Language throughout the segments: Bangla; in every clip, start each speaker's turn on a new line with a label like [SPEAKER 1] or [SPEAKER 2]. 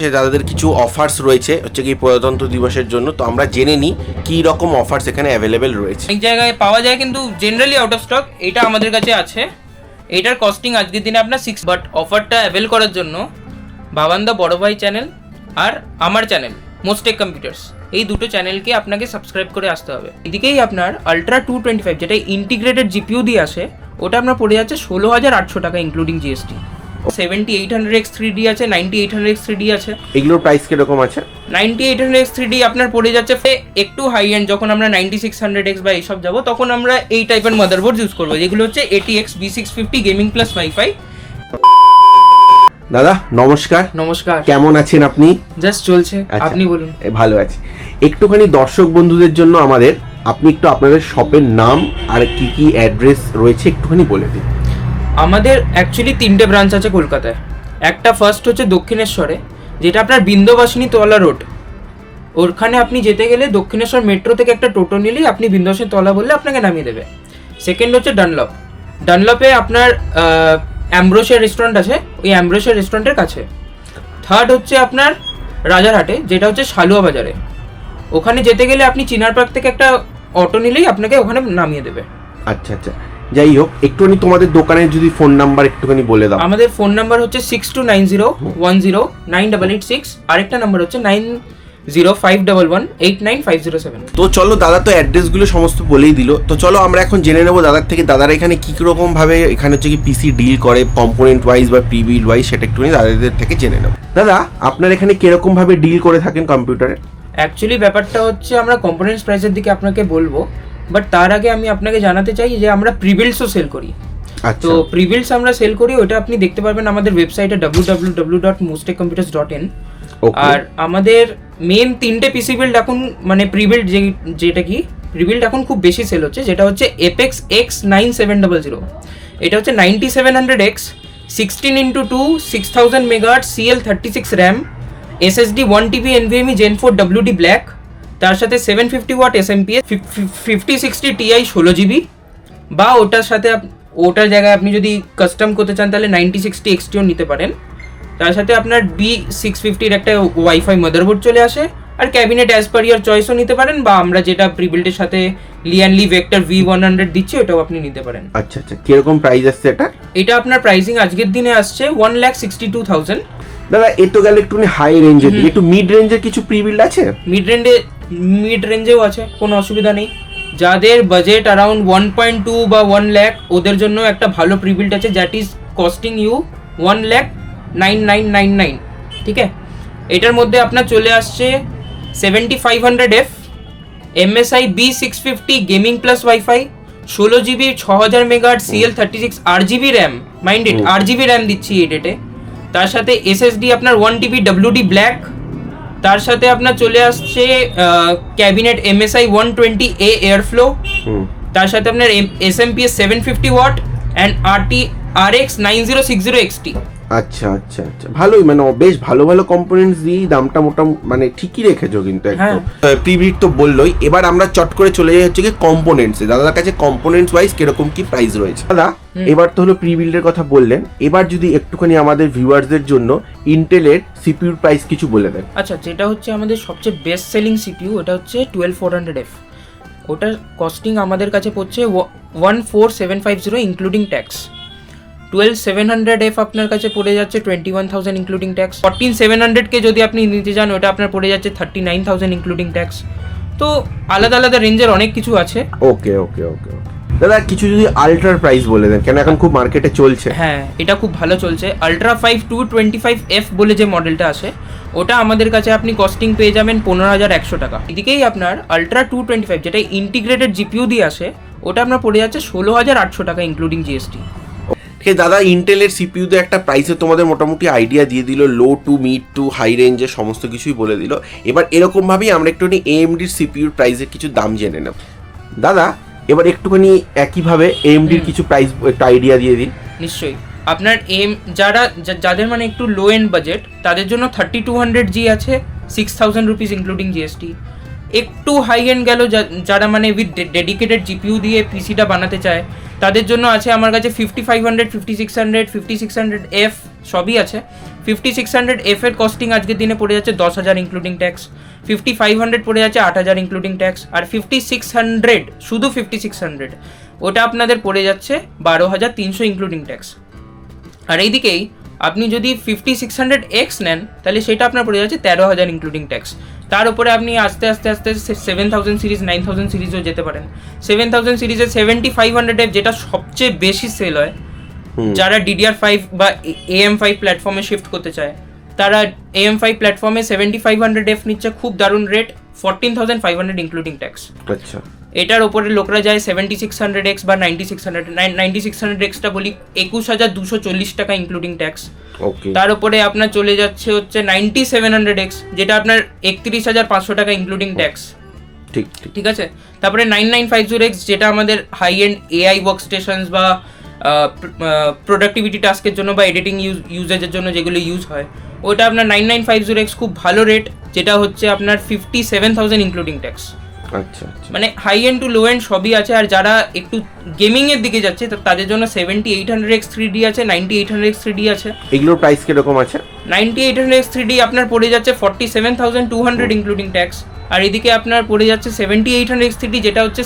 [SPEAKER 1] দাদাদের কিছু অফার্স রয়েছে হচ্ছে কি প্রজাতন্ত্র দিবসের জন্য, তো আমরা জেনে নিই কি রকম অফার্স এখানে অ্যাভেলেবেল রয়েছে।
[SPEAKER 2] অনেক জায়গায় পাওয়া যায় কিন্তু জেনারেলি আউট অফ স্টক। এটা আমাদের কাছে আছে। এটার কস্টিং আজকের দিনে আপনার 6, বাট অফারটা অ্যাভেল করার জন্য বাবান্দা বড় ভাই চ্যানেল আর আমার চ্যানেল মোস্টেক কম্পিউটার্স, এই দুটো চ্যানেলকে আপনাকে সাবস্ক্রাইব করে আসতে হবে। এদিকেই আপনার আলট্রা 225 যেটা ইন্টিগ্রেটেড জিপিইউ দিয়ে আসে, ওটা আপনার পড়ে যাচ্ছে 16,800 টাকা ইনক্লুডিং জিএসটি। 7800X3D আছে, 9800X3D আছে।
[SPEAKER 1] এগুলোর প্রাইস কিরকম আছে?
[SPEAKER 2] 9800X3D আপনার পড়ে যাচ্ছে একটু হাই এন্ড। যখন আমরা 9600X বা এইসব যাবো তখন আমরা এই টাইপের মাদারবোর্ড ইউজ করবো, যেগুলো হচ্ছে ATX B650 gaming plus wifi.
[SPEAKER 1] দাদা নমস্কার।
[SPEAKER 2] নমস্কার,
[SPEAKER 1] কেমন আছেন আপনি?
[SPEAKER 2] জাস্ট চলছে,
[SPEAKER 1] আচ্ছা,
[SPEAKER 2] আপনি বলুন।
[SPEAKER 1] ভালো আছি। একটুখানি দর্শক বন্ধুদের জন্য আপনি একটু আপনাদের শপের নাম আর কি কি অ্যাড্রেস রয়েছে একটুখানি বলে দিন।
[SPEAKER 2] আমাদের অ্যাকচুয়ালি 3টে ব্রাঞ্চ আছে কলকাতায়। একটা ফার্স্ট হচ্ছে দক্ষিণেশ্বরে, যেটা আপনার বিন্ধ্যবাসিনী তলা রোড। ওখানে আপনি যেতে গেলে দক্ষিণেশ্বর মেট্রো থেকে একটা টোটো নিলেই আপনি বিন্ধ্যবাসিনী তলা বললে আপনাকে নামিয়ে দেবে। সেকেন্ড হচ্ছে ডানলপে আপনার অ্যাম্ব্রোসিয়া রেস্টুরেন্ট আছে, ওই অ্যাম্ব্রোসিয়া রেস্টুরেন্টের কাছে। থার্ড হচ্ছে আপনার রাজারহাটে, যেটা হচ্ছে সালুয়া বাজারে। ওখানে যেতে গেলে আপনি চিনার পার্ক থেকে একটা অটো নিলেই আপনাকে ওখানে নামিয়ে দেবে।
[SPEAKER 1] আচ্ছা আচ্ছা, যাই হোক একটুখানি তোমাদের দোকানের যদি ফোন নাম্বার একটুখানি বলে দাও।
[SPEAKER 2] আমাদের ফোন নাম্বার হচ্ছে 6290109886, আরেকটা নাম্বার হচ্ছে 9051189507।
[SPEAKER 1] তো চলো, দাদা তো অ্যাড্রেসগুলো সমস্ত বলেই দিল, তো চলো আমরা এখন জেনে নেবো দাদার থেকে দাদারা এখানে কি রকম ভাবে এখানে হচ্ছে কি পিসি ডিল করে কম্পোনেন্ট ওয়াইজ বা প্রিবিল্ড ওয়াইজ, সেটা একটুখানি দাদাদের থেকে জেনে নেবো। দাদা আপনার এখানে কিরকম ভাবে ডিল করে থাকেন কম্পিউটারে?
[SPEAKER 2] অ্যাকচুয়ালি ব্যাপারটা হচ্ছে আমরা কম্পোনেন্টস প্রাইসের দিকে আপনাকে বলবো, বাট তার আগে আমি আপনাকে জানাতে চাই যে আমরা প্রিবিল্ডসও সেল করি। তো প্রিবিল্ডস আমরা সেল করি, ওটা আপনি দেখতে পারবেন আমাদের ওয়েবসাইটে www.mostekcomputers.in। আর আমাদের মেন 3টে পিসি বিল্ড এখন মানে প্রিবিল্ড যেটা কি প্রিবিল্ড এখন খুব বেশি সেল হচ্ছে, যেটা হচ্ছে Apex X9700। এটা হচ্ছে 9700X 16x2 6000 MHz CL36 RAM, SSD 1TB NVMe Gen 4 WD Black, তার সাথে 750W SMPS 5060 Ti 16GB, বা ওটার সাথে ওটার জায়গায় আপনি যদি কাস্টম করতে চান তাহলে 9060 XTও নিতে পারেন। তার সাথে আপনার B650 একটা ওয়াইফাই মাদারবোর্ড চলে আসে, আর ক্যাবিনেট অ্যাজ পার ইয়ার চয়েসও নিতে পারেন, বা আমরা যেটা প্রিবিল্ডের সাথে লিয়ানলি ভেক্টর V100 দিচ্ছি ওটাও আপনি নিতে পারেন।
[SPEAKER 1] আচ্ছা আচ্ছা, কিরকম প্রাইস আসছে এটা?
[SPEAKER 2] এটা আপনার প্রাইসিং আজকের দিনে আসছে 1,62,000।
[SPEAKER 1] দাদা এ তো গেলে একটুখানি হাই রেঞ্জের, একটু মিড রেঞ্জের কিছু প্রিবিল্ড আছে?
[SPEAKER 2] মিড রেঞ্জেও আছে, কোনো অসুবিধা নেই। যাদের বাজেট অ্যারাউন্ড 1.2 বা 1 লাখ, ওদের জন্য একটা ভালো প্রিবিল্ড আছে, দ্যাট ইজ কস্টিং ইউ 1,09,999। ঠিক আছে, এটার মধ্যে আপনার চলে আসছে 7500F MSI B650 gaming plus wifi, 16GB 6000 MHz CL36 8GB RAM, minded 8GB RAM দিচ্ছি এই ডেটে। তার সাথে SSD আপনার 1TB WD Black, তার সাথে আপনার চলে আসছে ক্যাবিনেট MSI 120A এয়ারফ্লো, তার সাথে আপনার SMPS 750W and RX 9060 XT।
[SPEAKER 1] আচ্ছা আচ্ছা আচ্ছা, ভালোই, মানে বেশ ভালো ভালো কম্পোনেন্টস দিয়ে দামটা মোটামুটি মানে ঠিকই রেখেছো কিন্তু একদম। প্রিবিড তো বললোই, এবার আমরা চট করে চলে যাই হচ্ছে কি কম্পোনেন্টসে। দাদার কাছে কম্পোনেন্টস ওয়াইজ কিরকম কি প্রাইস রয়েছে? দাদা এবার তো হলো প্রিবিল্ডের কথা বললেন, এবার যদি একটুখানি আমাদের ভিউয়ার্সদের জন্য ইন্টেলের সিপিইউর প্রাইস কিছু বলে দেন।
[SPEAKER 2] আচ্ছা, যেটা হচ্ছে আমাদের সবচেয়ে বেস্ট সেলিং সিপিইউ, ওটা হচ্ছে 12400F। ওটার কস্টিং আমাদের কাছে পড়ছে 14750 ইনক্লুডিং ট্যাক্স। 12700F আপনার কাছে পড়ে যাচ্ছে 21,000 ইনক্লুডিং ট্যাক্স। 14700K যদি আপনি নিতে চান ওটা আপনার পড়ে যাচ্ছে 39,000 ইনক্লুডিং ট্যাক্স। তো আলাদা আলাদা রেঞ্জের অনেক কিছু আছে।
[SPEAKER 1] ওকে ওকে ওকে, দাদা কিছু যদি আলট্রার প্রাইস বলে দেন, কেন এখন খুব মার্কেটে চলছে।
[SPEAKER 2] হ্যাঁ, এটা খুব ভালো চলছে। আলট্রা 5 225F বলে যে মডেলটা আসে, ওটা আমাদের কাছে আপনি কস্টিং পেয়ে যাবেন 15,100 টাকা। এদিকেই আপনার আলট্রা 225 যেটা ইন্টিগ্রেটেড জিপিইউ দিয়ে আসে, ওটা আপনার পড়ে যাচ্ছে 16,800 টাকা ইনক্লুডিং জিএসটি।
[SPEAKER 1] ঠিক দাদা, ইন্টেলের সিপিইউতে একটা প্রাইসে তোমাদের মোটামুটি আইডিয়া দিয়ে দিল, low to mid to high রেঞ্জের সমস্ত কিছুই বলে দিল। এবার এরকমভাবেই আমরা একটুখানি AMDর সিপিইউর প্রাইসের কিছু দাম জেনে নেব। দাদা এবার একটুখানি একইভাবে AMDর কিছু প্রাইস একটা আইডিয়া দিয়ে দিন।
[SPEAKER 2] নিশ্চয়ই, আপনার যাদের মানে একটু লো এন্ড বাজেট, তাদের জন্য 3200G আছে 6,000 রুপিস ইনক্লুডিং জিএসটি। একটু হাই এন্ড গেল, যারা মানে উইথ ডেডিকেটেড জিপিইউ দিয়ে পিসিটা বানাতে চায় তাদের জন্য আছে আমার কাছে 5500, 5600, 5600F সবই আছে। 5600F এর কস্টিং আজকের দিনে পড়ে যাচ্ছে 10,000 ইনক্লুডিং ট্যাক্স, 5500 পড়ে যাচ্ছে 8,000 ইনক্লুডিং ট্যাক্স, আর 5600 শুধু 5600 ওটা আপনাদের পড়ে যাচ্ছে 12,300 ইনক্লুডিং ট্যাক্স। আর এইদিকেই আপনি যদি 5600X নেন তাহলে সেটা আপনার পড়ে যাচ্ছে 13,000 ইনক্লুডিং ট্যাক্স। তার উপরে আপনি আস্তে আস্তে 7000 সিরিজ, 9000 সিরিজও যেতে পারেন। 7000 সিরিজের 7500F যেটা সবচেয়ে বেশি সেল হয়, যারা DDR5 বা AM5 প্ল্যাটফর্মে শিফট করতে চায় তারা AM5 প্ল্যাটফর্মে 7500F নিচ্ছে, খুব দারুণ রেট, 14,500 ইনক্লুডিং ট্যাক্স।
[SPEAKER 1] আচ্ছা,
[SPEAKER 2] এটার ওপরে লোকরা যায় 7600X বা 9600Xটা বলি 21,240 টাকা ইনক্লুডিং ট্যাক্স।
[SPEAKER 1] ওকে,
[SPEAKER 2] তার উপরে আপনার চলে যাচ্ছে হচ্ছে 9700X, যেটা আপনার 31,500 টাকা ইনক্লুডিং ট্যাক্স।
[SPEAKER 1] ঠিক
[SPEAKER 2] ঠিক আছে। তারপরে 9950X যেটা আমাদের high end AI work stations বা প্রোডাক্টিভিটি টাস্কের জন্য বা এডিটিং ইউজেজের জন্য যেগুলো ইউজ হয়, ওটা আপনার 9950X খুব ভালো রেট, যেটা হচ্ছে আপনার 57,000 ইনক্লুডিং ট্যাক্স।
[SPEAKER 1] আচ্ছা,
[SPEAKER 2] মানে high end to low end সবই আছে। আর যারা একটু গেমিং এর দিকে যাচ্ছে তাদের জন্য 7800X 3D আছে, 9800X 3D আছে।
[SPEAKER 1] এগুলোর প্রাইস কিরকম আছে?
[SPEAKER 2] 9800X 3D আপনার পড়ে যাচ্ছে 47,200 ইনক্লুডিং ট্যাক্স, আর এদিকে আপনার পড়ে যাচ্ছে 7800X 3D যেটা হচ্ছে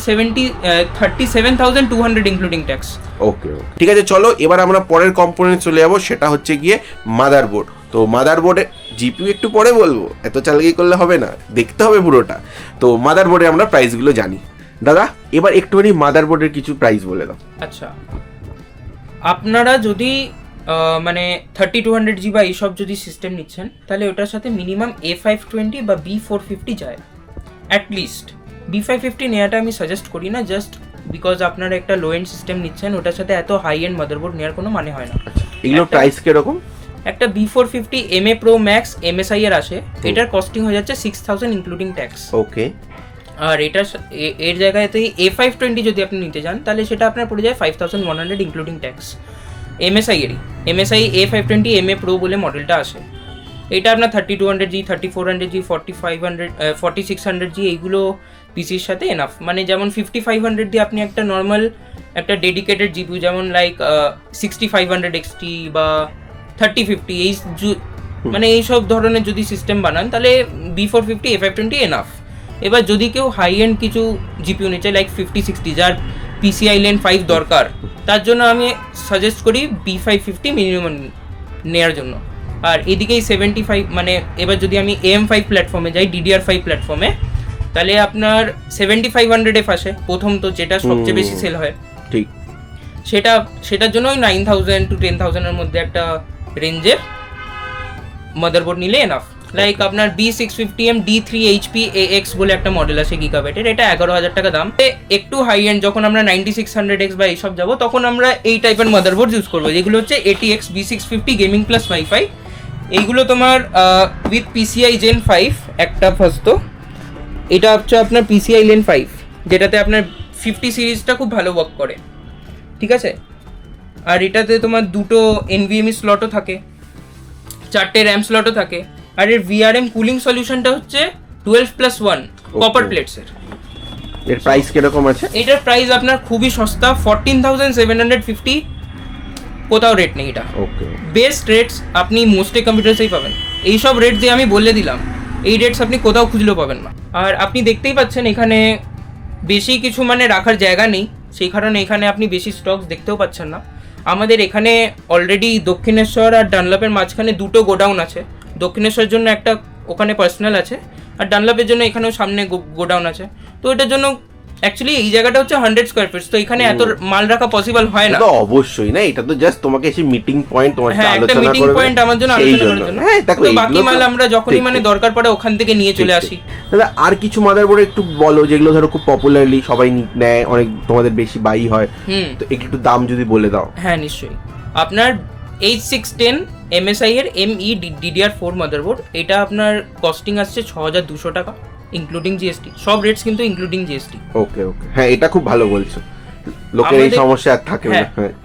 [SPEAKER 2] 37,200 ইনক্লুডিং ট্যাক্স।
[SPEAKER 1] ওকে, ঠিক আছে, চলো এবার আমরা পরের কম্পোনেন্ট চলে যাবো, সেটা হচ্ছে গিয়ে মাদারবোর্ড। তো মাদারবোর্ডে জিপিইউ একটু পরে বলবো, এত চালাকি করলে হবে না, দেখতে হবে পুরোটা। তো মাদারবোর্ডে আমরা প্রাইসগুলো জানি। দাদা এবার একটুখানি মাদারবোর্ডের কিছু প্রাইস বলে দাও।
[SPEAKER 2] আচ্ছা, আপনারা যদি মানে 3200G বা এইসব যদি সিস্টেম নিচ্ছেন তাহলে ওটার সাথে মিনিমাম A520 বা B450 যায় অ্যাটলিস্ট। B550 নেওয়াটা আমি সাজেস্ট করি না, জাস্ট বিকজ আপনারা একটা লো এন্ড সিস্টেম নিচ্ছেন, ওটার সাথে এত হাই এন্ড মাদারবোর্ড নেওয়ার কোনো মানে হয় না।
[SPEAKER 1] এগুলোর প্রাইস কিরকম?
[SPEAKER 2] একটা B450 MA Pro Max MSI এর আসে, এটার কস্টিং হয়ে যাচ্ছে 6,000 ইনক্লুডিং ট্যাক্স।
[SPEAKER 1] ওকে,
[SPEAKER 2] আর এটা এর জায়গায় A520 যদি আপনি নিতে যান তাহলে সেটা আপনার পড়ে যায় 5,100 ইনক্লুডিং ট্যাক্স। MSI এরই MSI A520 MA Pro বলে মডেলটা আসে, এটা আপনার 3200G, 3400G, 4600G এইগুলো পিসির সাথে এনাফ। মানে যেমন 5500 দিয়ে আপনি একটা নর্মাল একটা ডেডিকেটেড জিপিইউ যেমন লাইক 6500 XT বা 3050 এই মানে এইসব ধরনের যদি সিস্টেম বানান তাহলে B450 A520 এনাফ। এবার যদি কেউ হাই এন্ড কিছু জিপিইউ নিচ্ছে লাইক 5060 যার PCI Len 5 দরকার, তার জন্য আমি সাজেস্ট করি B550 মিনিমাম নেওয়ার জন্য। আর এদিকেই 75 মানে এবার যদি আমি AM5 প্ল্যাটফর্মে যাই, DDR5 প্ল্যাটফর্মে, তাহলে আপনার 7500F আসে প্রথম, তো যেটা সবচেয়ে বেশি সেল হয়।
[SPEAKER 1] ঠিক,
[SPEAKER 2] সেটার জন্য ওই 9,000 to 10,000 এর মধ্যে একটা রেঞ্জের মাদারবোর্ড নিলে এনাফ। লাইক আপনার B650M D3HP AX বলে একটা মডেল আছে গিগাবাইটের, এটা 11,000 টাকা দাম। একটু হাই এন্ড যখন আমরা 9600X বা এইসব যাবো তখন আমরা এই টাইপের মাদারবোর্ড ইউজ করবো, যেগুলো হচ্ছে ATX B650 gaming plus wifi. এইগুলো তোমার উইথ PCI Gen 5 একটা ফার্স্ট, এটা হচ্ছে আপনার PCI Len 5 যেটাতে আপনার 50 সিরিজটা খুব ভালো ওয়ার্ক করে। ঠিক আছে। আর এটাতে তোমার দুটো NVMe স্লটও থাকে, 4টে RAM স্লটও থাকে, আর এর VRM কুলিং সলিউশনটা হচ্ছে 12+1 কপার প্লেটসের।
[SPEAKER 1] এর প্রাইস কিরকম আছে?
[SPEAKER 2] এটার প্রাইস আপনার খুবই সস্তা, 14,750, কোথাও রেট নেই এটা।
[SPEAKER 1] ওকে,
[SPEAKER 2] বেস্ট রেটস আপনি মোস্টে কম্পিউটারসেই পাবেন। এইসব রেট দিয়ে আমি বলে দিলাম, এই রেটস আপনি কোথাও খুঁজলেও পাবেন না। আর আপনি দেখতেই পাচ্ছেন এখানে বেশি কিছু মানে রাখার জায়গা নেই, সেই কারণে এখানে আপনি বেশি স্টকস দেখতেও পাচ্ছেন না। আমাদের এখানে অলরেডি দক্ষিণেশ্বর আর ডানলাপের মাঝখানে দুটো গোডাউন আছে। দক্ষিণেশ্বরের জন্য একটা ওখানে পার্সোনাল আছে, আর ডানলাপের জন্য এখানেও সামনে গোডাউন আছে। তো এটার জন্য অ্যাকচুয়ালি এই জায়গাটা হচ্ছে 100 স্কয়ার ফিট, তো এখানে এত মাল রাখা পসিবল হয় না।
[SPEAKER 1] তো অবশ্যই না, এটা তো জাস্ট তোমাকে এসে মিটিং পয়েন্ট, তোমার সাথে
[SPEAKER 2] একটা
[SPEAKER 1] আলোচনা
[SPEAKER 2] মিটিং
[SPEAKER 1] করবে,
[SPEAKER 2] পয়েন্ট আমার জন্য আলোচনা করার জন্য।
[SPEAKER 1] হ্যাঁ, দেখো
[SPEAKER 2] তো বাকি মাল আমরা যখনই মানে দরকার পড়ে ওখান থেকে নিয়ে চলে আসি।
[SPEAKER 1] দাদা আর কিছু মাদারবোর্ড একটু বলো যেগুলো ধরো খুব পপুলারলি সবাই নেয়, অনেক তোমাদের বেশি বাই হয়, তো একটু দাম যদি বলে দাও।
[SPEAKER 2] হ্যাঁ নিশ্চয়ই, আপনার H610 MSI এর ME DDR4 মাদারবোর্ড, এটা আপনার কস্টিং আসছে 6,200 টাকা ইনক্লুডিং GST। সব রেটস কিন্তু ইনক্লুডিং GST।
[SPEAKER 1] ওকে ওকে, হ্যাঁ এটা খুব ভালো বলছো। লোকের এই সমস্যা আর থাকে না।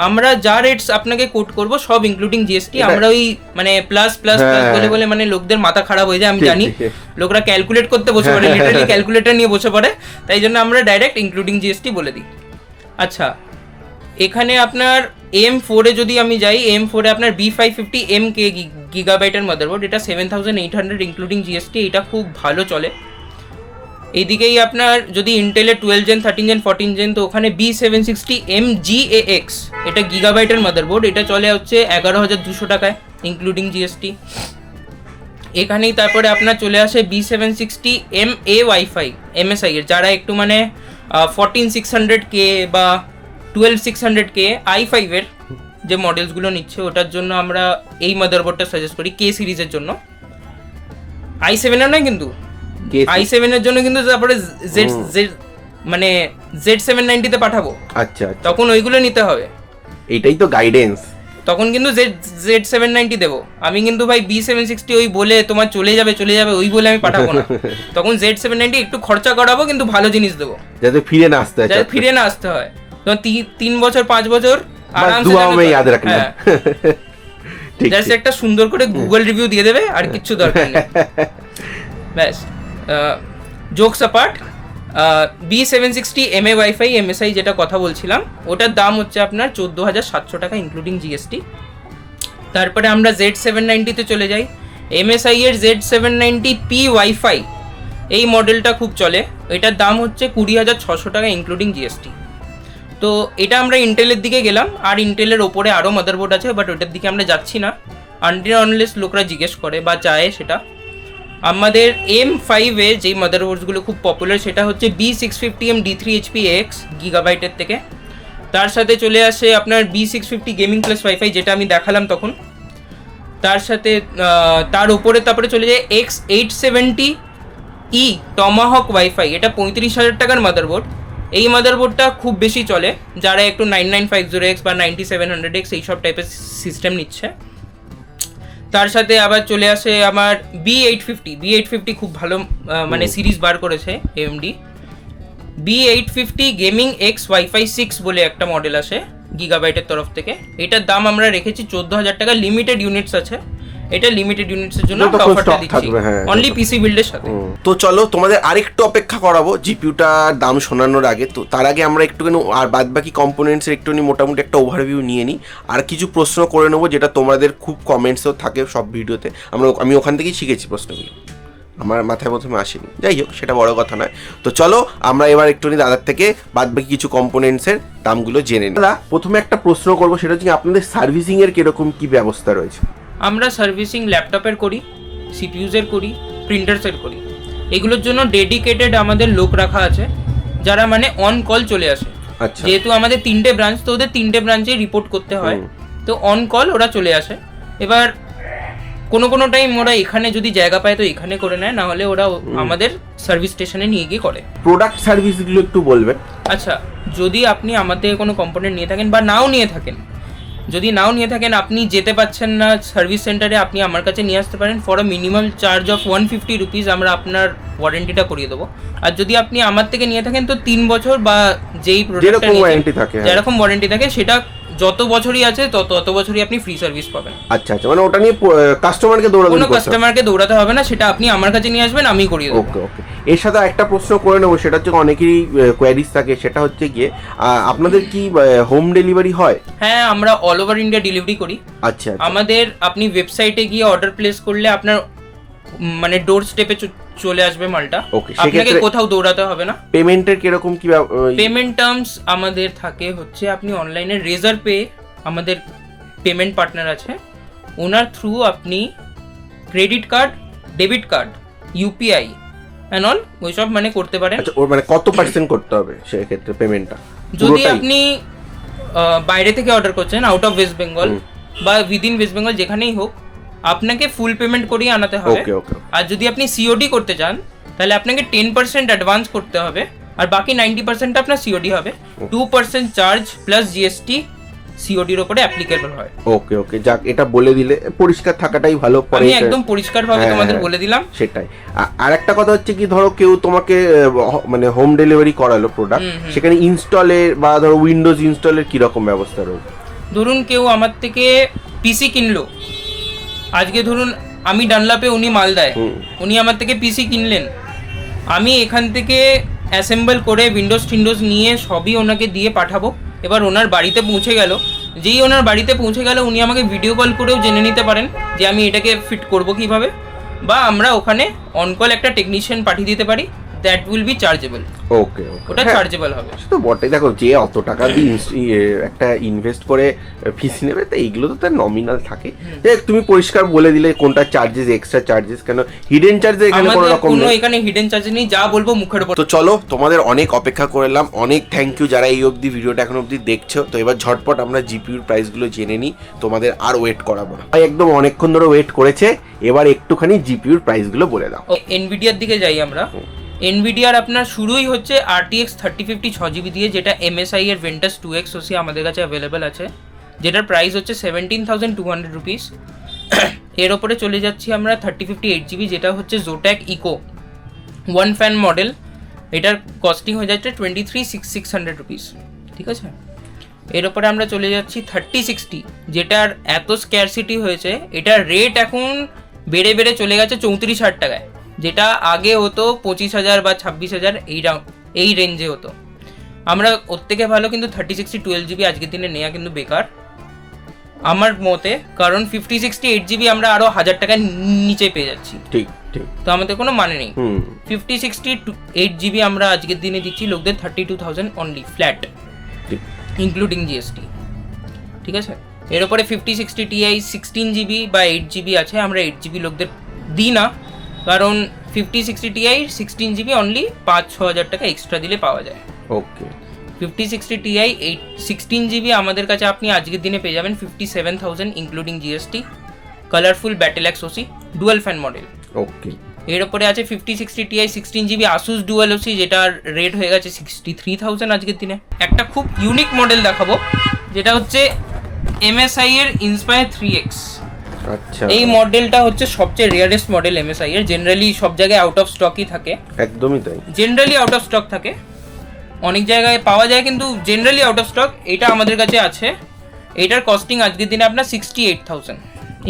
[SPEAKER 2] আমরা যা রেটস আপনাকে কোট করব সব ইনক্লুডিং জিএসটি। আমরা ওই মানে প্লাস প্লাস প্লাস বলে বলে মানে লোকদের মাথা খারাপ হয়ে যায়, আমি জানি। লোকরা ক্যালকুলেট করতে বসে পড়ে, লিটারালি ক্যালকুলেটর নিয়ে বসে পড়ে, তাই জন্য আমরা ডাইরেক্ট ইনক্লুডিং জিএসটি বলে দিই। আচ্ছা, এখানে আপনার M4 এ যদি আমি যাই, M4 এ আপনার B550 MK গিগাবাইটের মাদারবোর্ড, এটা 7800 ইনক্লুডিং জিএসটি। এটা খুব ভালো চলে। এইদিকেই আপনার যদি ইন্টেলের 12 জেন 13 জেন 14 জেন, তো ওখানে B760 MGAX, এটা গিগাবাইটের মাদারবোর্ড, এটা চলে হচ্ছে 11200 টাকায় ইনক্লুডিং জিএসটি। এখানেই তারপরে আপনার চলে আসে B760 MA ওয়াইফাই MSI এর, যারা একটু মানে 14600K বা 12600K i5 এর যে মডেলসগুলো নিচ্ছে, ওটার জন্য আমরা এই মাদারবোর্ডটা সাজেস্ট করি K সিরিজের জন্য। i7 এর নয় কিন্তু, i7 এর জন্য কিন্তু তারপরে মানে Z790 তে পাঠাবো।
[SPEAKER 1] আচ্ছা,
[SPEAKER 2] তখন ওইগুলো নিতে হবে।
[SPEAKER 1] এটাই তো গাইডেন্স।
[SPEAKER 2] তখন কিন্তু Z790 দেবো আমি, কিন্তু ভাই B760 ওই বলে তোমার চলে যাবে ওই বলে আমি পাঠাবো না। তখন Z790 একটু খরচা করাবো, কিন্তু ভালো জিনিস দেবো,
[SPEAKER 1] যাতে ফিরে না আসতে হয়।
[SPEAKER 2] তো 3 বছর 5 বছর আরামসে জাস্ট একটা সুন্দর করে গুগল রিভিউ দিয়ে দেবে, আর কিচ্ছু দরকার নেই। ব্যাস, jokes apart, B760 MA wifi MSI যেটা কথা বলছিলাম, ওটার দাম হচ্ছে আপনার 14700 টাকা ইনক্লুডিং জিএসটি। তারপরে আমরা Z790 তে চলে যাই। MSI এর Z790P ওয়াইফাই এই মডেলটা খুব চলে, এটার দাম হচ্ছে 20600 টাকা ইনক্লুডিং জিএসটি। তো এটা আমরা ইন্টেলের দিকে গেলাম, আর ইন্টেলের ওপরে আরও মাদারবোর্ড আছে, বাট ওটার দিকে আমরা যাচ্ছি না আনটিল আনলেস লোকরা জিজ্ঞেস করে বা চায় সেটা। আমাদের M5 এ যেই মাদারবোর্ডসগুলো খুব পপুলার, সেটা হচ্ছে B650M D3HP-X গিগাবাইটের থেকে। তার সাথে চলে আসে আপনার B650 গেমিং প্লাস ওয়াইফাই, যেটা আমি দেখালাম তখন। তার সাথে তার উপরে তারপরে চলে যায় X870E টমাহক ওয়াইফাই, এটা 35000 টাকার মাদারবোর্ড। এই মাদারবোর্ডটা খুব বেশি চলে যারা একটু 9950X বা 9700X এইসব টাইপের সিস্টেম নিচ্ছে। তার সাথে আবার চলে আসে আমার B850 খুব ভালো মানে সিরিজ বার করেছে AMD। B850 gaming x wifi 6 বলে একটা মডেল আসে গিগাবাইটের তরফ থেকে। এটার দাম আমরা রেখেছি 14000 টাকা, লিমিটেড ইউনিটস আছে। এটা লিমিটেড ইউনিটসের জন্য অফারটা দিচ্ছি অনলি পিসি বিল্ডের সাথে।
[SPEAKER 1] তো চলো তোমাদের আরেকটু অপেক্ষা করাবো জিপিইউটার দাম শোনানোর আগে। তো তার আগে আমরা একটুখানি আর বাদ বাকি কম্পোনেন্টসের একটুখানি মোটামুটি একটা ওভারভিউ নিয়ে নিই, আর কিছু প্রশ্ন করে নেবো যেটা তোমাদের খুব কমেন্টসও থাকে সব ভিডিওতে। আমি ওখান থেকেই শিখেছি প্রশ্নগুলো, আমার মাথায় প্রথমে আসেনি, যাই হোক সেটা বড় কথা নয়। তো চলো আমরা এবার একটুখানি দাদার থেকে বাদ বাকি কিছু কম্পোনেন্টসের দামগুলো জেনে নিই। দাদা প্রথমে একটা প্রশ্ন করবো, সেটা হচ্ছে আপনাদের সার্ভিসিংয়ের কিরকম কি ব্যবস্থা রয়েছে?
[SPEAKER 2] আমরা সার্ভিসিং ল্যাপটপের করি, সিপিইউজের করি, প্রিন্টার্সের করি। এগুলোর জন্য ডেডিকেটেড আমাদের লোক রাখা আছে যারা মানে অন কল চলে আসে।
[SPEAKER 1] আচ্ছা,
[SPEAKER 2] যেহেতু আমাদের 3টে ব্রাঞ্চ, তো ওদের 3টে ব্রাঞ্চে রিপোর্ট করতে হয়, তো অন কল ওরা চলে আসে। এবার কোনো টাইম ওরা এখানে যদি জায়গা পায় তো এখানে করে নেয়, না হলে ওরা আমাদের সার্ভিস স্টেশনে নিয়ে গিয়ে করে।
[SPEAKER 1] প্রোডাক্ট সার্ভিসগুলো একটু বলবেন।
[SPEAKER 2] আচ্ছা, যদি আপনি আমার থেকে কোনো কম্পোনেন্ট নিয়ে থাকেন বা নাও নিয়ে থাকেন, আপনি যেতে পাচ্ছেন না সার্ভিস সেন্টারে, আপনি আমার কাছে নিয়ে আসতে পারেন। For a minimum charge of 150 rupees আমরা আপনার ওয়ারেন্টিটা করিয়ে দেবো। আর যদি আপনি আমার থেকে নিয়ে থাকেন তো 3 বছর বা যেই প্রোডাক্টটা যেরকম ওয়ারেন্টি থাকে সেটা যত বছরই আছে তত বছরই আপনি ফ্রি সার্ভিস পাবেন।
[SPEAKER 1] আচ্ছা, মানে ওটা নিয়ে কাস্টমারকে
[SPEAKER 2] দৌড়াতে হবে না, সেটা আপনি আমার কাছে নিয়ে আসবেন, আমি করিয়ে দেবো।
[SPEAKER 1] ওকে। এর সাথে একটা প্রশ্ন করে নেবো, সেটা হচ্ছে অনেকেরই কোয়ারিজ থাকে, সেটা হচ্ছে গিয়ে আপনাদের কি হোম ডেলিভারি হয়?
[SPEAKER 2] হ্যাঁ, আমরা অল ওভার ইন্ডিয়া ডেলিভারি করি।
[SPEAKER 1] আচ্ছা,
[SPEAKER 2] আমাদের আপনি ওয়েবসাইটে গিয়ে অর্ডার প্লেস করলে আপনার মানে ডোর স্টেপে চলে আসবে মালটা, আপনাকে কোথাও দৌড়াতে হবে না।
[SPEAKER 1] পেমেন্টের কিরকম কি
[SPEAKER 2] পেমেন্ট টার্মস আমাদের থাকে হচ্ছে, আপনি অনলাইনে রেজার পে আমাদের পেমেন্ট পার্টনার আছে, ওনার থ্রু আপনি credit card, debit card, UPI and all ওইসব মানে করতে পারেন।
[SPEAKER 1] আচ্ছা, ওর মানে কত পার্সেন্ট করতে হবে সেই ক্ষেত্রে পেমেন্টটা?
[SPEAKER 2] যদি আপনি বাইরে থেকে অর্ডার করছেন, আউট অফ ওয়েস্ট বেঙ্গল বা উইদিন ওয়েস্ট বেঙ্গল যেখানেই হোক, আপনাকে ফুল পেমেন্ট করিয়ে আনাতে হবে। আর যদি আপনি সিওডি করতে চান তাহলে আপনাকে 10% অ্যাডভান্স করতে হবে, আর বাকি 90% আপনার সিওডি হবে। 2% চার্জ প্লাস জিএসটি সিওডির ওপরে অ্যাপ্লিকেবল হয়।
[SPEAKER 1] ওকে ওকে, যাক এটা বলে দিলে, পরিষ্কার থাকাটাই ভালো।
[SPEAKER 2] আমি একদম পরিষ্কারভাবে তোমাদের বলে দিলাম।
[SPEAKER 1] সেটাই। আর একটা কথা হচ্ছে কি, ধরো কেউ তোমাকে মানে হোম ডেলিভারি করালো প্রোডাক্ট, সেখানে ইনস্টলের বা ধরো উইন্ডোজ ইনস্টলের কি রকম ব্যবস্থা রয়েছে?
[SPEAKER 2] ধরুন কেউ আমার থেকে পিসি কিনলো, আজকে ধরুন আমি ডানলাপে, উনি মালদায়, উনি আমার থেকে পিসি কিনলেন, আমি এখান থেকে অ্যাসেম্বল করে উইন্ডোজ টিন্ডোজ নিয়ে সবই ওনাকে দিয়ে পাঠাবো। এবার ওনার বাড়িতে পৌঁছে গেল, যেই ওনার বাড়িতে পৌঁছে গেল উনি আমাকে ভিডিও কল করেও জেনে নিতে পারেন যে আমি এটাকে ফিট করব কিভাবে, বা আমরা ওখানে অনকল একটা টেকনিশিয়ান পাঠিয়ে দিতে পারি, দ্যাট উইল বি চার্জেবল।
[SPEAKER 1] ওকে ওকে,
[SPEAKER 2] ওটা চার্জেবল হবে।
[SPEAKER 1] তো বটে, দেখো যে অত টাকা দিয়ে একটা ইনভেস্ট করে ফিস নেবে, তো এইগুলো তো তার নমিনাল থাকে। তুমি পরিষ্কার বলে দিলে কোনটা চার্জেস, এক্সট্রা চার্জেস, কেন হিডেন চার্জেস এখানে কোনো রকম
[SPEAKER 2] নেই, এখানে হিডেন চার্জ নেই, যা বলবো মুখের উপর।
[SPEAKER 1] তো চলো, তোমাদের অনেক অপেক্ষা করলাম, অনেক থ্যাংক ইউ যারা এই অবধি ভিডিওটা এখন অবধি দেখছো। তো এবার ঝটপট আমরা জিপিইউর প্রাইসগুলো জেনে নিই, তোমাদের আর ওয়েট করাবো না। একদম অনেকক্ষণ ধরে ওয়েট করেছে, এবার একটুখানি জিপিইউর প্রাইসগুলো বলে দাও।
[SPEAKER 2] এনভিডিয়ার দিকে যাই আমরা। এনভিডিয়ার আপনার শুরুই হচ্ছে RTX 3050 6GB দিয়ে, যেটা MSI এর Ventus 2X OC আমাদের কাছে অ্যাভেলেবেল আছে, যেটার প্রাইস হচ্ছে 17,200 রুপিস। এর ওপরে চলে যাচ্ছি আমরা 3050 8GB, যেটা হচ্ছে Zotac Eco 1 ফ্যান মডেল, এটার কস্টিং হয়ে যাচ্ছে 23,600 রুপিস, ঠিক আছে। এর ওপরে আমরা চলে যাচ্ছি 3060, যেটার এত স্ক্যারসিটি হয়েছে, এটার রেট এখন বেড়ে বেড়ে চলে গেছে 34,000 টাকায়, যেটা আগে হতো 25,000 বা 26,000 এই রেঞ্জে হতো। আমরা ওর থেকে ভালো কিন্তু 3060 12GB আজকের দিনে নেওয়া কিন্তু বেকার আমার মতে, কারণ 5060 8GB আমরা আরো 1000 টাকার নিচে পেয়ে যাচ্ছি।
[SPEAKER 1] ঠিক ঠিক,
[SPEAKER 2] তো আমাদের কোনো মানে নেই। 5060 8GB আমরা আজকের দিনে দিচ্ছি লোকদের 32,000 অনলি ফ্ল্যাট, ইনক্লুডিং জিএসটি, ঠিক আছে। এর উপরে 5060 Ti 16GB বা 8GB আছে, আমরা 8GB লোকদের দিই না, কারণ 5060 Ti 16GB অনলি 5-6 হাজার টাকা এক্সট্রা দিলে পাওয়া যায়।
[SPEAKER 1] ওকে,
[SPEAKER 2] 5060 Ti 16GB আমাদের কাছে আপনি আজকের দিনে পেয়ে যাবেন 57,000 including GST, Colorful BattleAx OC dual fan model.
[SPEAKER 1] Okay,
[SPEAKER 2] এর উপরে আছে 5060 Ti 16GB Asus dual OC, যেটার রেট হয়ে গেছে 63,000 আজকের দিনে। একটা খুব ইউনিক মডেল দেখাবো, যেটা হচ্ছে MSI এর Inspire 3X।
[SPEAKER 1] আচ্ছা,
[SPEAKER 2] এই মডেলটা হচ্ছে সবচেয়ে রেয়ারেস্ট মডেল MSI এর, জেনারেলি সব জায়গায় আউট অফ স্টকই থাকে।
[SPEAKER 1] একদমই তাই,
[SPEAKER 2] জেনারেলি আউট অফ স্টক থাকে, অনেক জায়গায় পাওয়া যায় কিন্তু জেনারেলি আউট অফ স্টক। এটা আমাদের কাছে আছে, এটার কস্টিং আজকের দিনে আপনার 68,000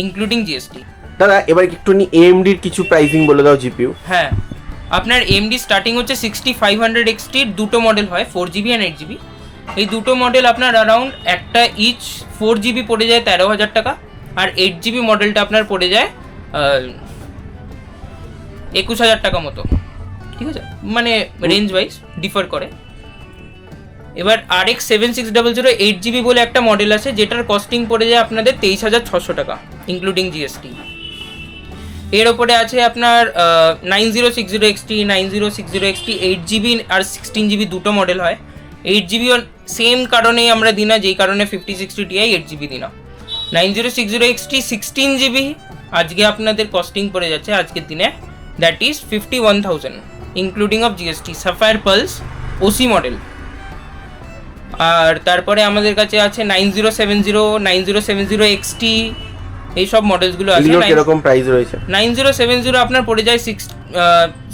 [SPEAKER 2] ইনক্লুডিং জিএসটি।
[SPEAKER 1] দাদা এবার একটু AMD এর কিছু প্রাইসিং বলে দাও জিপিইউ।
[SPEAKER 2] হ্যাঁ, আপনার AMD স্টার্টিং হচ্ছে 6500 XT, দুটো মডেল হয় 4GB আর 8GB। এই দুটো মডেল আপনার অ্যারাউন্ড একটা ইচ 4GB পড়ে যায় 13,000 টাকা, আর 8GB মডেলটা আপনার পড়ে যায় 21,000 টাকা মতো, ঠিক আছে, মানে রেঞ্জ ওয়াইজ ডিফার করে। এবার RX 7600 8GB বলে একটা মডেল আছে, যেটার কস্টিং পড়ে যায় আপনাদের 23,600 টাকা ইনক্লুডিং জিএসটি। এর ওপরে আছে আপনার 9060 XT 9060 XT 8GB আর 16GB দুটো মডেল হয়। 8GB সেম কারণেই আমরা দিই না, যেই কারণে 5060 Ti 8GB দিই না। 9060 XT 16GB আজকে আপনাদের কস্টিং পড়ে যাচ্ছে আজকের দিনে, that is 51,000 including of GST, Sapphire Pulse OC model. আর তারপরে আমাদের কাছে আছে 9070 9070 XT, এইসব মডেলসগুলো আছে।
[SPEAKER 1] কিরকম প্রাইস রয়েছে?
[SPEAKER 2] 9070 আপনার পড়ে যায়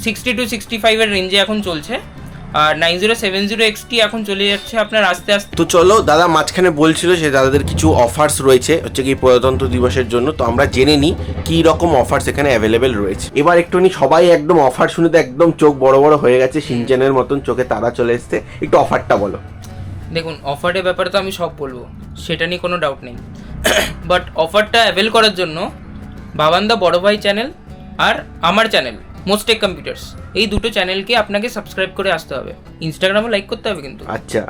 [SPEAKER 2] 60 to 65 এর রেঞ্জে এখন চলছে, আর 9070 XT এখন চলে যাচ্ছে আপনার আস্তে আস্তে।
[SPEAKER 1] তো চলো, দাদা মাঝখানে বলছিল যে দাদাদের কিছু অফার্স রয়েছে হচ্ছে কি প্রজাতন্ত্র দিবসের জন্য, তো আমরা জেনে নিই কি রকম অফার্স এখানে অ্যাভেলেবেল রয়েছে। এবার একটুখানি সবাই একদম অফার শুনে তো একদম চোখ বড় বড় হয়ে গেছে, সিনচেনের মতন চোখে তারা চলে এসছে, একটু অফারটা বলো।
[SPEAKER 2] দেখুন, অফারের ব্যাপারে তো আমি সব বলবো, সেটা নিয়ে কোনো ডাউট নেই, বাট অফারটা অ্যাভেল করার জন্য বাবান্দা বড় ভাই চ্যানেল আর আমার চ্যানেল মোস্টেক কম্পিউটার্স, এই দুটো চ্যানেলকে আপনাকে সাবস্ক্রাইব করে আসতে হবে। ইনস্টাগ্রামও লাইক করতে হবে কিন্তু।
[SPEAKER 1] আচ্ছা,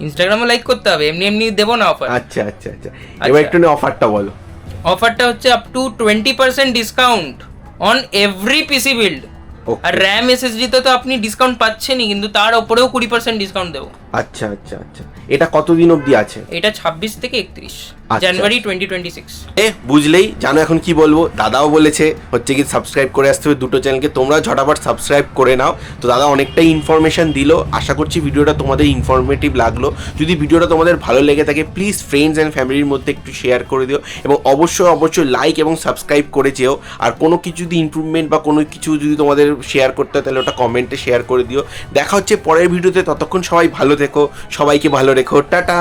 [SPEAKER 2] ইনস্টাগ্রামও লাইক করতে হবে, এমনি এমনি দেবো না অফার।
[SPEAKER 1] আচ্ছা আচ্ছা আচ্ছা, এবার একটু অফারটা বলো।
[SPEAKER 2] অফারটা হচ্ছে up to 20% discount on every PC build. আর র্যাম এসএসডি তে তো আপনি ডিসকাউন্ট পাচ্ছেনই, কিন্তু তার উপরেও 20% ডিসকাউন্ট দেবো।
[SPEAKER 1] আচ্ছা আচ্ছা আচ্ছা, এটা কতদিন অবধি আছে?
[SPEAKER 2] এটা 26 থেকে 31
[SPEAKER 1] আচ্ছা।
[SPEAKER 2] জানুয়ারি 2026।
[SPEAKER 1] বুঝলেই জানো এখন কি বলবো, দাদাও বলেছে হচ্ছে কি সাবস্ক্রাইব করে আসতে হবে দুটো চ্যানেলকে, তোমরা ঝটাপট সাবস্ক্রাইব করে নাও। তো দাদা অনেকটাই ইনফরমেশন দিল, আশা করছি ভিডিওটা তোমাদের ইনফরমেটিভ লাগলো। যদি ভিডিওটা তোমাদের ভালো লেগে থাকে প্লিজ ফ্রেন্ডস অ্যান্ড ফ্যামিলির মধ্যে একটু শেয়ার করে দিও, এবং অবশ্যই লাইক এবং সাবস্ক্রাইব করে যেও। আর কোনো কিছু যদি ইমপ্রুভমেন্ট বা কোনো কিছু যদি তোমাদের শেয়ার করতে হয় তাহলে ওটা কমেন্টে শেয়ার করে দিও। দেখা হচ্ছে পরের ভিডিওতে, ততক্ষণ সবাই ভালো থেকো, সবাইকে ভালো রেখো, টাটা।